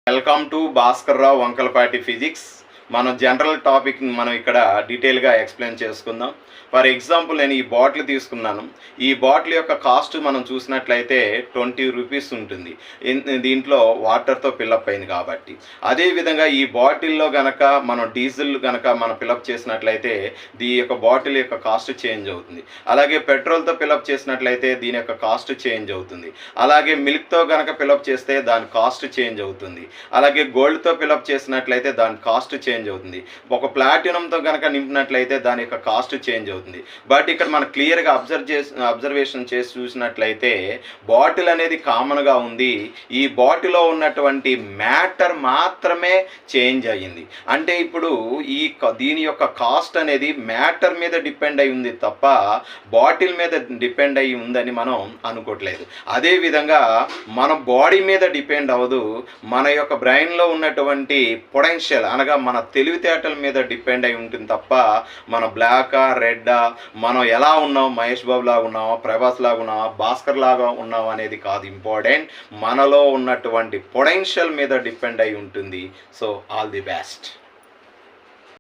Welcome to Bhaskar Rao Vankalapati physics. మనం general topic మనం ఇక్కడ డీటెయిల్గా ఎక్స్ప్లెయిన్ చేసుకుందాం. ఫర్ ఎగ్జాంపుల్ నేను ఈ బాటిల్ తీసుకున్నాను. ఈ బాటిల్ యొక్క కాస్ట్ మనం చూసినట్లయితే 20 రూపీస్ ఉంటుంది. దీంట్లో వాటర్తో ఫిల్అప్ అయింది కాబట్టి. అదేవిధంగా ఈ బాటిల్లో గనక మనం డీజిల్ గనక మనం ఫిల్అప్ చేసినట్లయితే దీని యొక్క బాటిల్ యొక్క కాస్ట్ చేంజ్ అవుతుంది. అలాగే పెట్రోల్తో ఫిల్అప్ చేసినట్లయితే దీని యొక్క కాస్ట్ చేంజ్ అవుతుంది. అలాగే మిల్క్తో గనక ఫిల్అప్ చేస్తే దాని కాస్ట్ చేంజ్ అవుతుంది. అలాగే గోల్డ్తో ఫిల్అప్ చేసినట్లయితే దాని కాస్ట్ చేంజ్ అవుతుంది. ఒక ప్లాటినంతో కనుక నింపినట్లయితే దాని యొక్క కాస్ట్ చేంజ్ అవుతుంది. బట్ ఇక్కడ మనం క్లియర్గా అబ్జర్వేషన్ చేసి చూసినట్లయితే బాటిల్ అనేది కామన్గా ఉంది. ఈ బాటిల్లో ఉన్నటువంటి మ్యాటర్ మాత్రమే చేంజ్ అయ్యింది. అంటే ఇప్పుడు దీని యొక్క కాస్ట్ అనేది మ్యాటర్ మీద డిపెండ్ అయి ఉంది తప్ప బాటిల్ మీద డిపెండ్ అయి ఉందని మనం అనుకోవట్లేదు. అదేవిధంగా మన బాడీ మీద డిపెండ్ అవ్వదు. మన యొక్క బ్రెయిన్లో ఉన్నటువంటి పొటెన్షియల్ అనగా మన తెలివితేటల మీద డిపెండ్ అయి ఉంటుంది తప్ప మన బ్లాకా రెడ్డా మనం ఎలా ఉన్నాం, మహేష్ బాబు లాగా ఉన్నామా, ప్రభాస్ లాగా ఉన్నామా, భాస్కర్ లాగా ఉన్నాం అనేది కాదు ఇంపార్టెంట్. మనలో ఉన్నటువంటి పొటెన్షియల్ మీద డిపెండ్ అయి ఉంటుంది. So all the best.